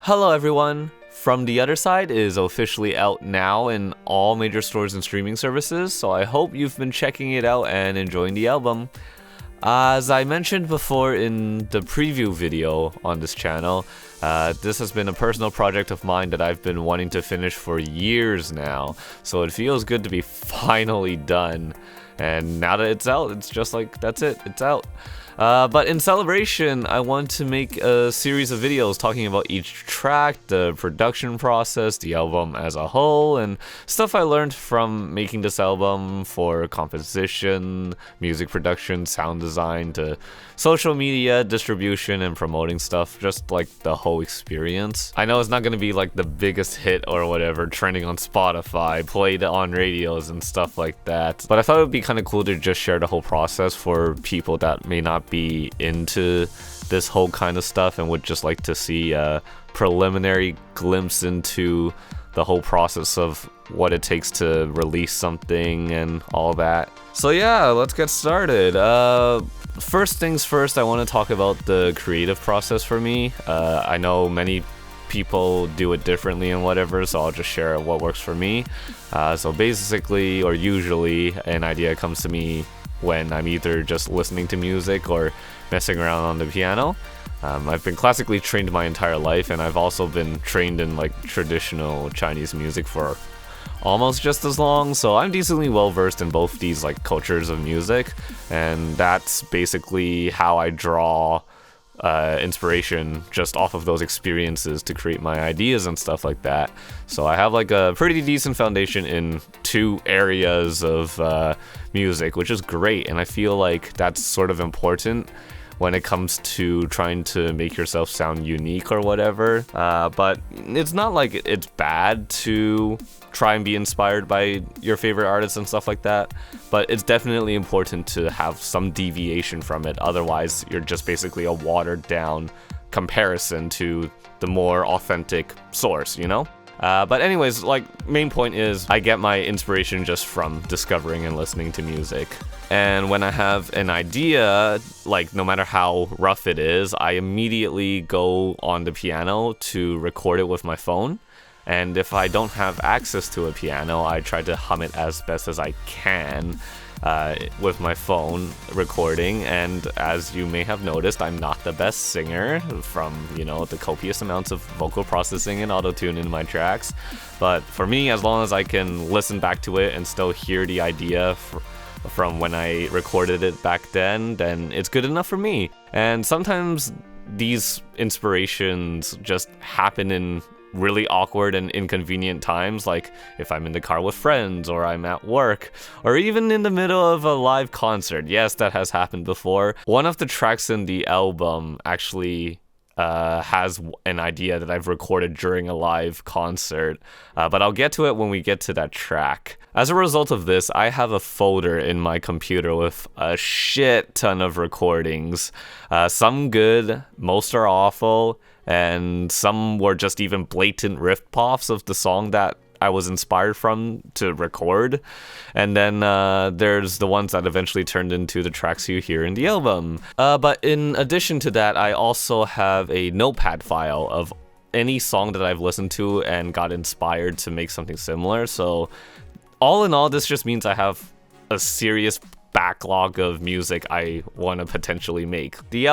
Hello everyone! From the Other Side is officially out now in all major stores and streaming services, so I hope you've been checking it out and enjoying the album. As I mentioned before in the preview video on this channel, this has been a personal project of mine that I've been wanting to finish for years now, so it feels good to be finally done. And now that it's out, it's just like, that's it, it's out. But in celebration, I want to make a series of videos talking about each track, the production process, the album as a whole, and stuff I learned from making this album for composition, music production, sound design, to social media, distribution, and promoting stuff, just like the whole experience. I know it's not gonna be like the biggest hit or whatever, trending on Spotify, played on radios and stuff like that, but I thought it would be kind of cool to just share the whole process for people that may not be into this whole kind of stuff and would just like to see a preliminary glimpse into the whole process of what it takes to release something and all that. So yeah, let's get started. First things first, I want to talk about the creative process for me. I know many people do it differently and whatever, so I'll just share what works for me. So basically, or usually, an idea comes to me when I'm either just listening to music or messing around on the piano. I've been classically trained my entire life, and I've also been trained in like traditional Chinese music for almost just as long, so I'm decently well versed in both these like cultures of music, and that's basically how I draw inspiration just off of those experiences to create my ideas and stuff like that. So I have like a pretty decent foundation in two areas of music, which is great, and I feel like that's sort of important when it comes to trying to make yourself sound unique or whatever. But it's not like it's bad to try and be inspired by your favorite artists and stuff like that, but it's definitely important to have some deviation from it. Otherwise, you're just basically a watered down comparison to the more authentic source, you know? But anyways, like, main point is I get my inspiration just from discovering and listening to music. And when I have an idea, like no matter how rough it is, I immediately go on the piano to record it with my phone. And if I don't have access to a piano, I try to hum it as best as I can with my phone recording. And as you may have noticed, I'm not the best singer from, you know, the copious amounts of vocal processing and auto-tune in my tracks. But for me, as long as I can listen back to it and still hear the idea from when I recorded it back then it's good enough for me. And sometimes these inspirations just happen in really awkward and inconvenient times, like if I'm in the car with friends, or I'm at work, or even in the middle of a live concert. Yes, that has happened before. One of the tracks in the album actually has an idea that I've recorded during a live concert, but I'll get to it when we get to that track. As a result of this, I have a folder in my computer with a shit ton of recordings. Some good, most are awful, and some were just even blatant rip-offs of the song that I was inspired from to record. And then there's the ones that eventually turned into the tracks you hear in the album. But in addition to that, I also have a notepad file of any song that I've listened to and got inspired to make something similar. So all in all, this just means I have a serious backlog of music I want to potentially make. The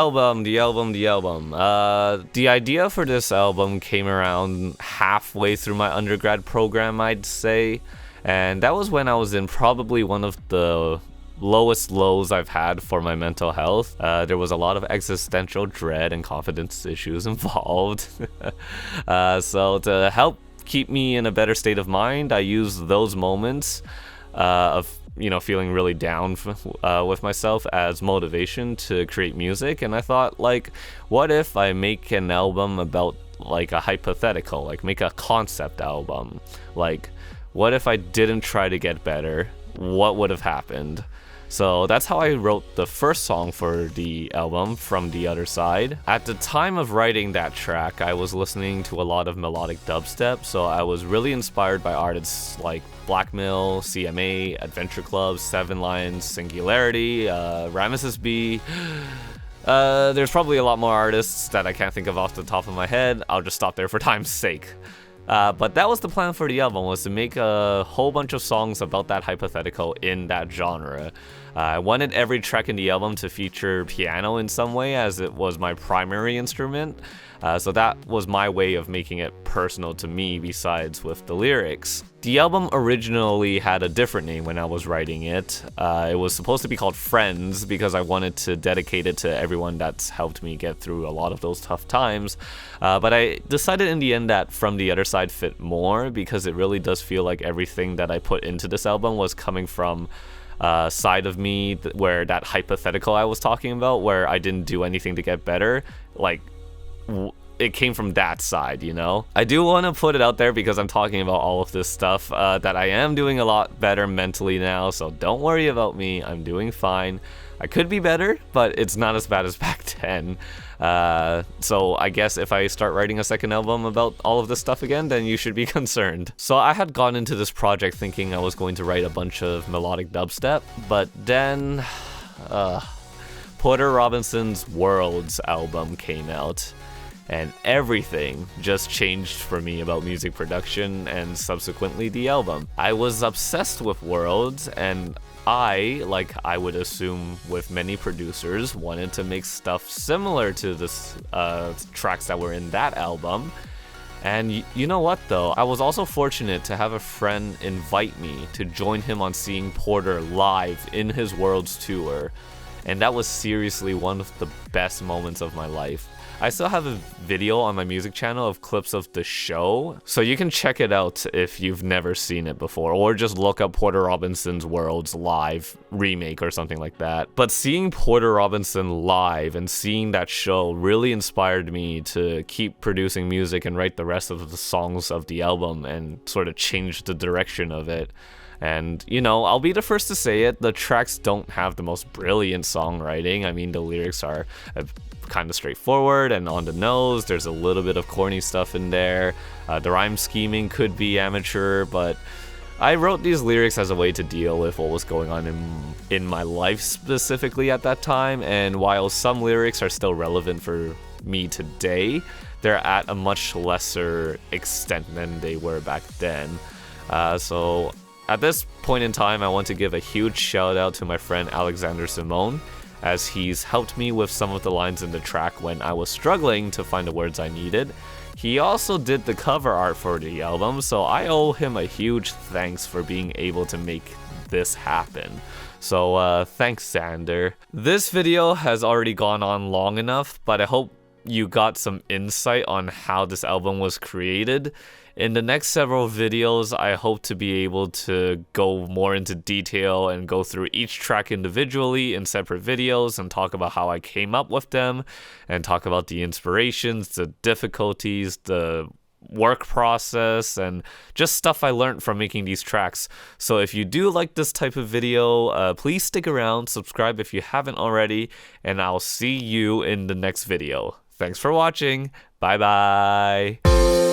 idea for this album came around halfway through my undergrad program, I'd say, and that was when I was in probably one of the lowest lows I've had for my mental health. There was a lot of existential dread and confidence issues involved. So to help keep me in a better state of mind, I used those moments of, you know, feeling really down with myself as motivation to create music. And I thought, like, what if I make an album about like a hypothetical, like make a concept album? Like, what if I didn't try to get better? What would have happened? So that's how I wrote the first song for the album, From the Other Side. At the time of writing that track, I was listening to a lot of melodic dubstep, so I was really inspired by artists like Blackmill, CMA, Adventure Club, Seven Lions, Singularity, Ramesses B, There's probably a lot more artists that I can't think of off the top of my head. I'll just stop there for time's sake. But that was the plan for the album, was to make a whole bunch of songs about that hypothetical in that genre. I wanted every track in the album to feature piano in some way, as it was my primary instrument. So that was my way of making it personal to me, besides with the lyrics. The album originally had a different name when I was writing it. It was supposed to be called Friends, because I wanted to dedicate it to everyone that's helped me get through a lot of those tough times. But I decided in the end that From the Other Side fit more, because it really does feel like everything that I put into this album was coming from side of me where that hypothetical I was talking about, where I didn't do anything to get better, like it came from that side, you know? I do want to put it out there, because I'm talking about all of this stuff, that I am doing a lot better mentally now, so don't worry about me. I'm doing fine. I could be better, but it's not as bad as back then. So I guess if I start writing a second album about all of this stuff again, then you should be concerned. So I had gone into this project thinking I was going to write a bunch of melodic dubstep, but then Porter Robinson's Worlds album came out, and everything just changed for me about music production and subsequently the album. I was obsessed with Worlds, and I, like I would assume with many producers, wanted to make stuff similar to the tracks that were in that album. And you know what though, I was also fortunate to have a friend invite me to join him on seeing Porter live in his Worlds tour, and that was seriously one of the best moments of my life. I still have a video on my music channel of clips of the show, so you can check it out if you've never seen it before, or just look up Porter Robinson's Worlds live remake or something like that. But seeing Porter Robinson live and seeing that show really inspired me to keep producing music and write the rest of the songs of the album and sort of change the direction of it. And, you know, I'll be the first to say it, the tracks don't have the most brilliant songwriting. I mean, the lyrics are kind of straightforward and on the nose. There's a little bit of corny stuff in there. The rhyme scheming could be amateur, but I wrote these lyrics as a way to deal with what was going on in my life specifically at that time. And while some lyrics are still relevant for me today, they're at a much lesser extent than they were back then. So at this point in time, I want to give a huge shout out to my friend Alexander Simone, as he's helped me with some of the lines in the track when I was struggling to find the words I needed. He also did the cover art for the album, so I owe him a huge thanks for being able to make this happen. So thanks, Xander. This video has already gone on long enough, but I hope you got some insight on how this album was created. In the next several videos, I hope to be able to go more into detail and go through each track individually in separate videos and talk about how I came up with them, and talk about the inspirations, the difficulties, the work process, and just stuff I learned from making these tracks. So if you do like this type of video, please stick around, subscribe if you haven't already, and I'll see you in the next video. Thanks for watching. Bye bye.